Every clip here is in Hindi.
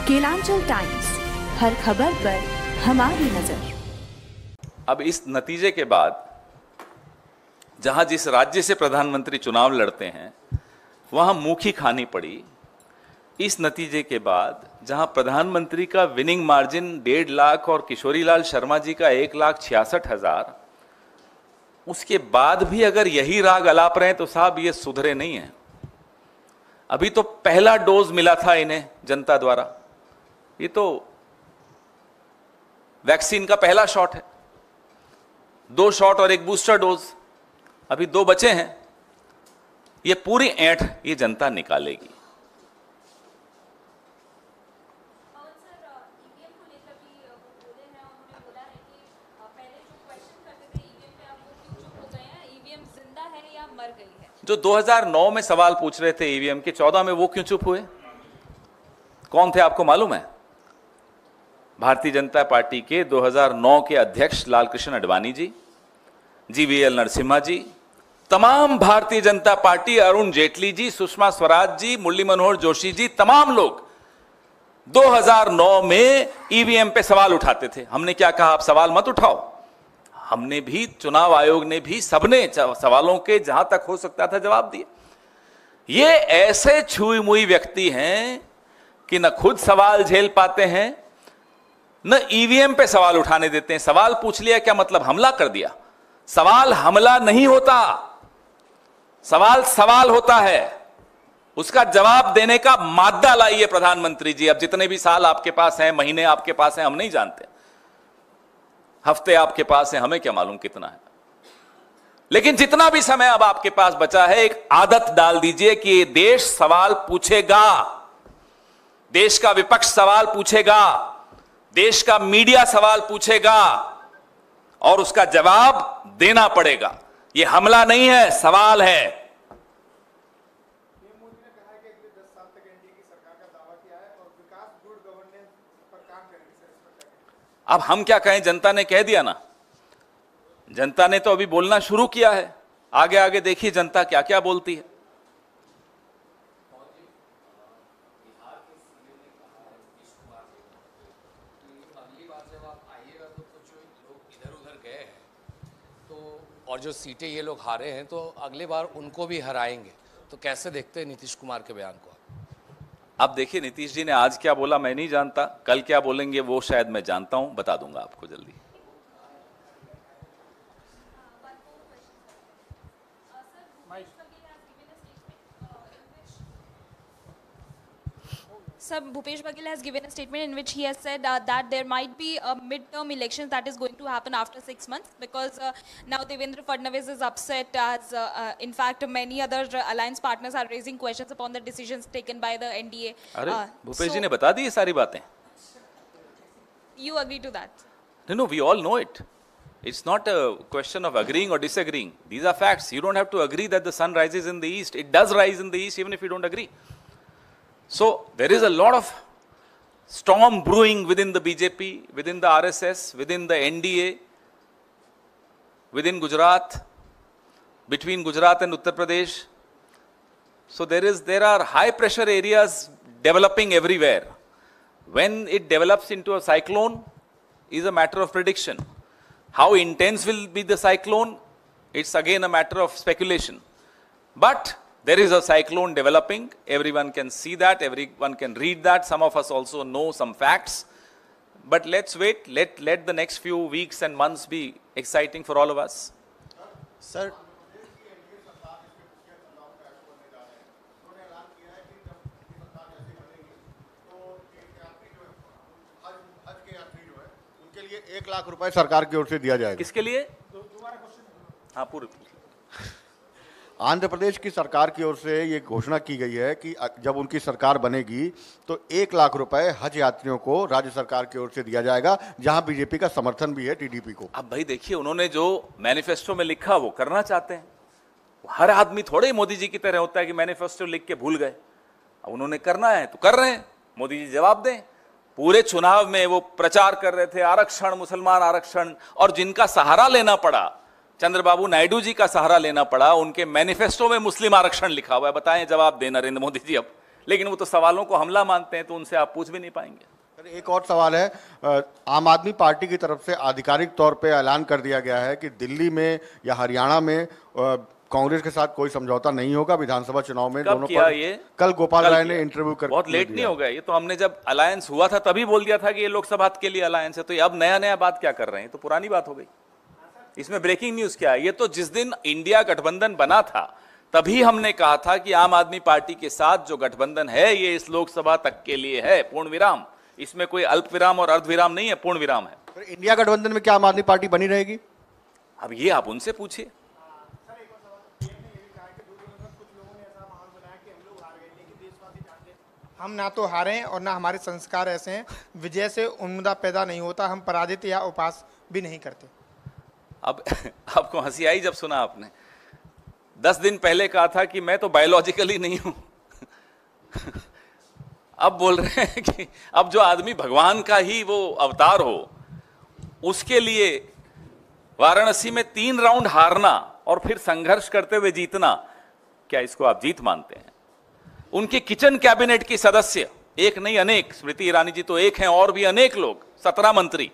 केलांचल टाइम्स, हर खबर पर हमारी नजर। अब इस नतीजे के बाद जहां जिस राज्य से प्रधानमंत्री चुनाव लड़ते हैं वहां मुखी खानी पड़ी। इस नतीजे के बाद जहां प्रधानमंत्री का विनिंग मार्जिन 1.5 लाख और किशोरीलाल शर्मा जी का 1,66,000, उसके बाद भी अगर यही राग अलाप रहे तो साहब ये सुधरे नहीं है। अभी तो पहला डोज मिला था इन्हें जनता द्वारा, ये तो वैक्सीन का पहला शॉट है, 2 शॉट और 1 बूस्टर डोज, अभी 2 बचे हैं। ये पूरी ऐंठ ये जनता निकालेगी। जो 2009 में सवाल पूछ रहे थे ईवीएम के, 14 में वो क्यों चुप हुए? कौन थे आपको मालूम है? भारतीय जनता पार्टी के 2009 के अध्यक्ष लालकृष्ण आडवाणी जी, जीवीएल नरसिम्हा जी, तमाम भारतीय जनता पार्टी, अरुण जेटली जी, सुषमा स्वराज जी, मुरली मनोहर जोशी जी, तमाम लोग 2009 में ईवीएम पे सवाल उठाते थे। हमने क्या कहा? आप सवाल मत उठाओ। हमने भी, चुनाव आयोग ने भी, सबने सवालों के जहां तक हो सकता था जवाब दिए। ये ऐसे छुई मुई व्यक्ति हैं कि न खुद सवाल झेल पाते हैं, न ईवीएम पे सवाल उठाने देते हैं। सवाल पूछ लिया क्या मतलब हमला कर दिया? सवाल हमला नहीं होता, सवाल सवाल होता है। उसका जवाब देने का मादा लाइए प्रधानमंत्री जी। अब जितने भी साल आपके पास हैं, महीने आपके पास हैं, हम नहीं जानते, हफ्ते आपके पास है, हमें क्या मालूम कितना है। लेकिन जितना भी समय अब आपके पास बचा है, एक आदत डाल दीजिए कि ये देश सवाल पूछेगा, देश का विपक्ष सवाल पूछेगा, देश का मीडिया सवाल पूछेगा और उसका जवाब देना पड़ेगा। ये हमला नहीं है, सवाल है। अब हम क्या कहें? जनता ने कह दिया ना, जनता ने तो अभी बोलना शुरू किया है। आगे आगे देखिए जनता क्या क्या बोलती है। और जो सीटें ये लोग हारे हैं तो अगली बार उनको भी हराएंगे, तो कैसे देखते हैं नीतीश कुमार के बयान को? अब देखिए, नीतीश जी ने आज क्या बोला मैं नहीं जानता, कल क्या बोलेंगे वो शायद मैं जानता हूं, बता दूंगा आपको जल्दी। Sir, Bhupesh Baghel has given a statement in which he has said that there might be a mid-term election that is going to happen after 6 months because now Devendra Fadnavis is upset as in fact many other alliance partners are raising questions upon the decisions taken by the NDA. अरे भूपेश जी ने बता दी ये सारी बातें। You agree to that? No, we all know it. It's not a question of agreeing or disagreeing. These are facts. You don't have to agree that the sun rises in the east. It does rise in the east even if you don't agree. So there is a lot of storm brewing within the BJP, within the RSS, within the NDA, within Gujarat, between Gujarat and Uttar Pradesh. So there are high pressure areas developing everywhere. When it develops into a cyclone is a matter of prediction. How intense will be the cyclone? It's again a matter of speculation. But there is a cyclone developing. Everyone can see that. Everyone can read that. Some of us also know some facts. But let's wait. Let the next few weeks and months be exciting for all of us. Sir, उनके लिए 1 लाख रुपए सरकार की ओर से दिया जाएगा। किसके लिए? हाँ, पूरे आंध्र प्रदेश की सरकार की ओर से ये घोषणा की गई है कि जब उनकी सरकार बनेगी तो 1 लाख रुपए हज यात्रियों को राज्य सरकार की ओर से दिया जाएगा, जहां बीजेपी का समर्थन भी है, टीडीपी को। अब भाई देखिए, उन्होंने जो मैनिफेस्टो में लिखा वो करना चाहते हैं। हर आदमी थोड़े मोदी जी की तरह होता है कि मैनिफेस्टो लिख के भूल गए। अब उन्होंने करना है तो कर रहे हैं, मोदी जी जवाब दें। पूरे चुनाव में वो प्रचार कर रहे थे आरक्षण, मुसलमान आरक्षण, और जिनका सहारा लेना पड़ा, चंद्रबाबू नायडू जी का सहारा लेना पड़ा, उनके मैनिफेस्टो में मुस्लिम आरक्षण लिखा हुआ है। बताएं, जवाब दें नरेंद्र मोदी जी अब। लेकिन वो तो सवालों को हमला मानते हैं, तो उनसे आप पूछ भी नहीं पाएंगे। एक और सवाल है, आम आदमी पार्टी की तरफ से आधिकारिक तौर पे ऐलान कर दिया गया है कि दिल्ली में या हरियाणा में कांग्रेस के साथ कोई समझौता नहीं होगा विधानसभा चुनाव में। दोनों किया ये? कल गोपाल राय ने इंटरव्यू कर बहुत लेट नहीं हो गया ये तो? हमने जब अलायंस हुआ था तभी बोल दिया था कि ये लोकसभा के लिए अलायंस है, तो ये अब नया नया बात क्या कर रहे हैं? तो पुरानी बात हो गई। इसमें ब्रेकिंग न्यूज क्या है? ये तो जिस दिन इंडिया गठबंधन बना था तभी हमने कहा था कि आम आदमी पार्टी के साथ जो गठबंधन है ये इस लोकसभा तक के लिए है, पूर्ण विराम। इसमें कोई अल्प विराम और अर्ध विराम नहीं है, पूर्ण विराम है। तो इंडिया गठबंधन में क्या आम आदमी पार्टी बनी रहेगी? अब ये आप उनसे पूछिए। हम ना तो हारे और ना हमारे संस्कार ऐसे हैं, विजय से उम्मीद पैदा नहीं होता, हम पराजित या उपहास भी नहीं करते। अब आपको हंसी आई जब सुना आपने? 10 दिन पहले कहा था कि मैं तो बायोलॉजिकली नहीं हूं अब बोल रहे हैं कि अब जो आदमी भगवान का ही वो अवतार हो, उसके लिए वाराणसी में 3 राउंड हारना और फिर संघर्ष करते हुए जीतना, क्या इसको आप जीत मानते हैं? उनके किचन कैबिनेट की सदस्य, एक नहीं अनेक, स्मृति ईरानी जी तो एक हैं, और भी अनेक लोग, 17 मंत्री,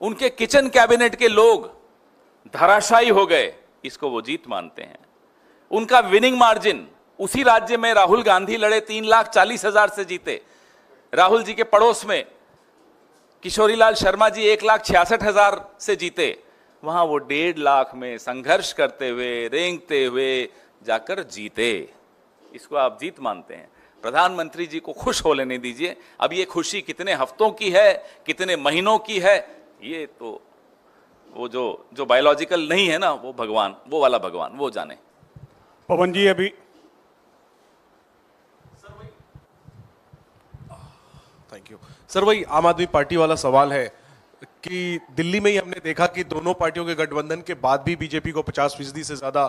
उनके किचन कैबिनेट के लोग धराशायी हो गए, इसको वो जीत मानते हैं? उनका विनिंग मार्जिन, उसी राज्य में राहुल गांधी लड़े 3,40,000 से जीते, राहुल जी के पड़ोस में किशोरीलाल शर्मा जी 1,66,000 से जीते, वहां वो 1.5 लाख में संघर्ष करते हुए, रेंगते हुए जाकर जीते। इसको आप जीत मानते हैं? प्रधानमंत्री जी को खुश हो लेने दीजिए। अब ये खुशी कितने हफ्तों की है, कितने महीनों की है, ये तो वो जो बायोलॉजिकल नहीं है ना, वो भगवान, वो वाला भगवान, वो जाने। पवन जी, अभी थैंक यू सर, वही आम आदमी पार्टी वाला सवाल है कि दिल्ली में ही हमने देखा कि दोनों पार्टियों के गठबंधन के बाद भी बीजेपी को 50% से ज्यादा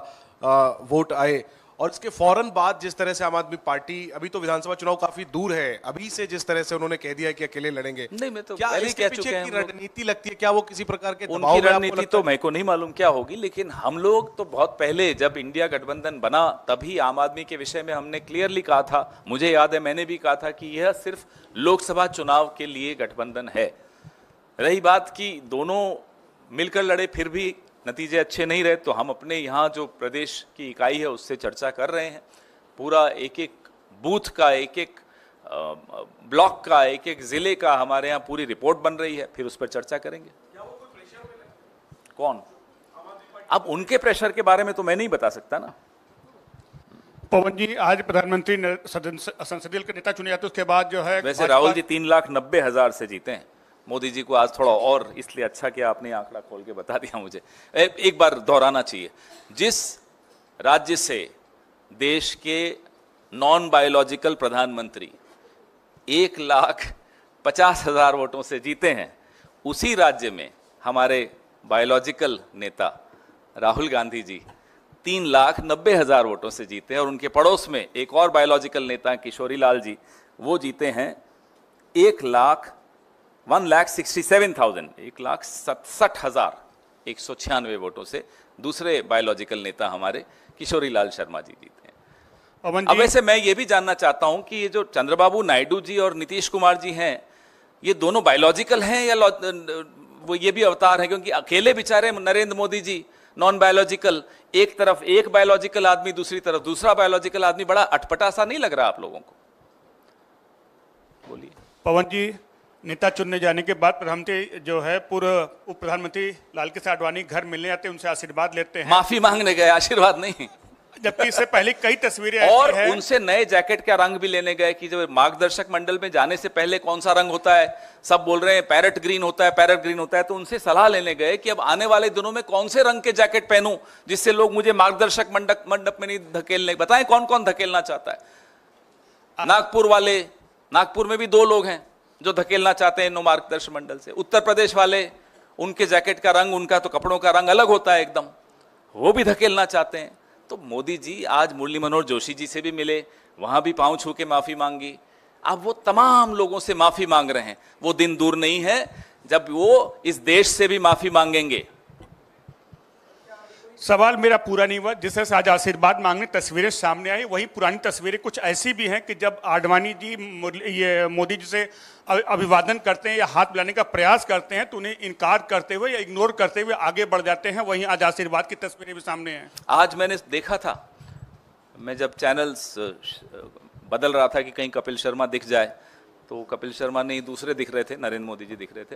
वोट आए, और इसके फौरन बाद जिस तरह से आम आदमी पार्टी, अभी तो विधानसभा चुनाव काफी दूर है, अभी से जिस तरह से उन्होंने कह दिया कि अकेले लड़ेंगे, नहीं, मैं तो क्या पहले इसके पीछे की रणनीति लगती है? क्या वो किसी प्रकार के उनकी रणनीति तो मेरे को नहीं मालूम क्या होगी, लेकिन हम लोग तो बहुत पहले जब इंडिया गठबंधन बना तभी आम आदमी के विषय में हमने क्लियरली कहा था, मुझे याद है मैंने भी कहा था कि यह सिर्फ लोकसभा चुनाव के लिए गठबंधन है। रही बात कि दोनों मिलकर लड़े फिर भी नतीजे अच्छे नहीं रहे, तो हम अपने यहाँ जो प्रदेश की इकाई है उससे चर्चा कर रहे हैं। पूरा एक एक बूथ का, एक एक ब्लॉक का, एक एक जिले का हमारे यहाँ पूरी रिपोर्ट बन रही है, फिर उस पर चर्चा करेंगे। कौन? अब उनके प्रेशर के बारे में तो मैं नहीं बता सकता ना। पवन जी, आज प्रधानमंत्री संसदीय के नेता चुने जाते उसके बाद जो है, वैसे राहुल जी 3,90,000 से जीते हैं, मोदी जी को आज थोड़ा और इसलिए अच्छा कि आपने आंकड़ा खोल के बता दिया मुझे। एक बार दोहराना चाहिए, जिस राज्य से देश के नॉन बायोलॉजिकल प्रधानमंत्री 1,50,000 वोटों से जीते हैं, उसी राज्य में हमारे बायोलॉजिकल नेता राहुल गांधी जी 3,90,000 वोटों से जीते हैं, और उनके पड़ोस में एक और बायोलॉजिकल नेता किशोरीलाल जी, वो जीते हैं 1,67,196 वोटों से। दूसरे बायोलॉजिकल नेता हमारे किशोरीलाल शर्मा जी जीते हैं। अब वैसे मैं ये भी जानना चाहता हूं कि ये जो चंद्रबाबू नायडू जी और नीतीश कुमार जी हैं, ये दोनों बायोलॉजिकल हैं या वो ये भी अवतार है? क्योंकि अकेले बेचारे नरेंद्र मोदी जी नॉन बायोलॉजिकल, एक तरफ एक बायोलॉजिकल आदमी, दूसरी तरफ दूसरा बायोलॉजिकल आदमी, बड़ा अटपटा सा नहीं लग रहा आप लोगों को? बोलिए। पवन जी, नेता चुनने जाने के बाद प्रधानमंत्री जो है, पूर्व उप प्रधानमंत्री लाल कृष्ण आडवाणी घर मिलने आते हैं, उनसे आशीर्वाद लेते हैं। माफी मांगने गए, आशीर्वाद नहीं। जबकि इससे पहले कई तस्वीरें और ऐसी हैं, उनसे नए जैकेट का रंग भी लेने गए कि जब मार्गदर्शक मंडल में जाने से पहले कौन सा रंग होता है, सब बोल रहे हैं पैरेट ग्रीन होता है, पैरेट ग्रीन होता है, तो उनसे सलाह लेने गए कि अब आने वाले दिनों में कौन से रंग के जैकेट पहनूं जिससे लोग मुझे मार्गदर्शक मंडप में नहीं धकेलने। बताएं कौन कौन धकेलना चाहता है? नागपुर वाले, नागपुर में भी 2 लोग हैं जो धकेलना चाहते हैं नो मार्गदर्शक मंडल से। उत्तर प्रदेश वाले, उनके जैकेट का रंग, उनका तो कपड़ों का रंग अलग होता है एकदम, वो भी धकेलना चाहते हैं। तो मोदी जी आज मुरली मनोहर जोशी जी से भी मिले, वहां भी पांव छू के माफी मांगी। अब वो तमाम लोगों से माफी मांग रहे हैं। वो दिन दूर नहीं है जब वो इस देश से भी माफी मांगेंगे। सवाल मेरा पूरा नहीं हुआ। जिस तरह से आज आशीर्वाद मांगने तस्वीरें सामने आई, वहीं पुरानी तस्वीरें कुछ ऐसी भी हैं कि जब आडवाणी जी ये मोदी जी से अभिवादन करते हैं या हाथ मिलाने का प्रयास करते हैं तो उन्हें इनकार करते हुए या इग्नोर करते हुए आगे बढ़ जाते हैं। वहीं आज आशीर्वाद की तस्वीरें भी सामने हैं। आज मैंने देखा था, मैं जब चैनल्स बदल रहा था कि कहीं कपिल शर्मा दिख जाए, तो कपिल शर्मा नहीं दूसरे दिख रहे थे, नरेंद्र मोदी जी दिख रहे थे।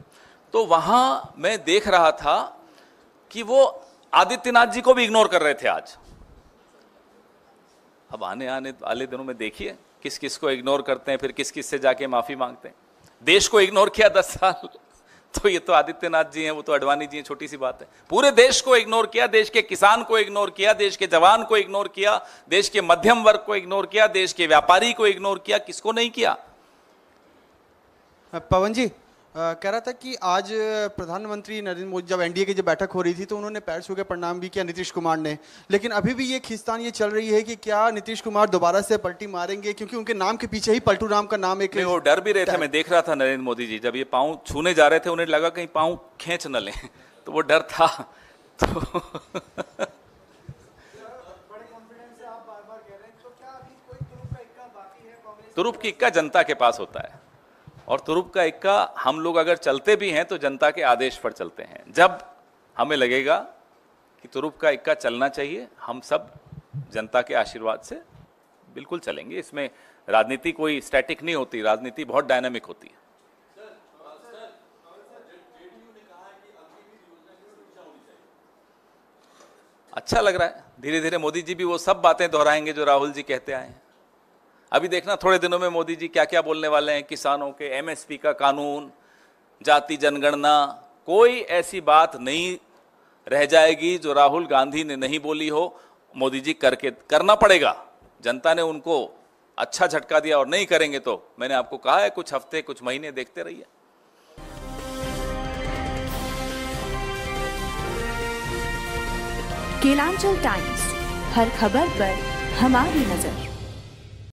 तो वहां मैं देख रहा था कि वो आदित्यनाथ जी को भी इग्नोर कर रहे थे आज। अब आने वाले दिनों में देखिए किस किस को इग्नोर करते हैं, फिर किस किस से जाके माफी मांगते हैं। देश को इग्नोर किया 10 साल, तो ये तो आदित्यनाथ जी हैं, वो तो अडवाणी जी हैं, छोटी सी बात है। पूरे देश को इग्नोर किया, देश के किसान को इग्नोर किया, देश के जवान को इग्नोर किया, देश के मध्यम वर्ग को इग्नोर किया, देश के व्यापारी को इग्नोर किया, किसको नहीं किया। पवन जी कह रहा था कि आज प्रधानमंत्री नरेंद्र मोदी जब एनडीए की जब बैठक हो रही थी तो उन्होंने पैर छू के प्रणाम भी किया नीतीश कुमार ने, लेकिन अभी भी ये खींचतान ये चल रही है कि क्या नीतीश कुमार दोबारा से पलटी मारेंगे, क्योंकि उनके नाम के पीछे ही पलटू राम का नाम एक। वो डर भी रहे थे, मैं देख रहा था नरेंद्र मोदी जी जब ये पाँव छूने जा रहे थे, उन्हें लगा कहीं पाँव खींच न लें, तो वो डर था। तो तुरुप की इक्का जनता के पास होता है, और तुरुप का इक्का हम लोग अगर चलते भी हैं तो जनता के आदेश पर चलते हैं। जब हमें लगेगा कि तुरुप का इक्का चलना चाहिए, हम सब जनता के आशीर्वाद से बिल्कुल चलेंगे। इसमें राजनीति कोई स्टैटिक नहीं होती, राजनीति बहुत डायनामिक होती है। अच्छा लग रहा है, धीरे धीरे मोदी जी भी वो सब बातें दोहराएंगे जो राहुल जी कहते आए हैं। अभी देखना थोड़े दिनों में मोदी जी क्या क्या बोलने वाले हैं, किसानों के एमएसपी का कानून, जाति जनगणना, कोई ऐसी बात नहीं रह जाएगी जो राहुल गांधी ने नहीं बोली हो। मोदी जी करना पड़ेगा। जनता ने उनको अच्छा झटका दिया और नहीं करेंगे तो मैंने आपको कहा है कुछ हफ्ते कुछ महीने देखते रहिए। केलांचल टाइम्स, हर खबर पर हमारी नजर।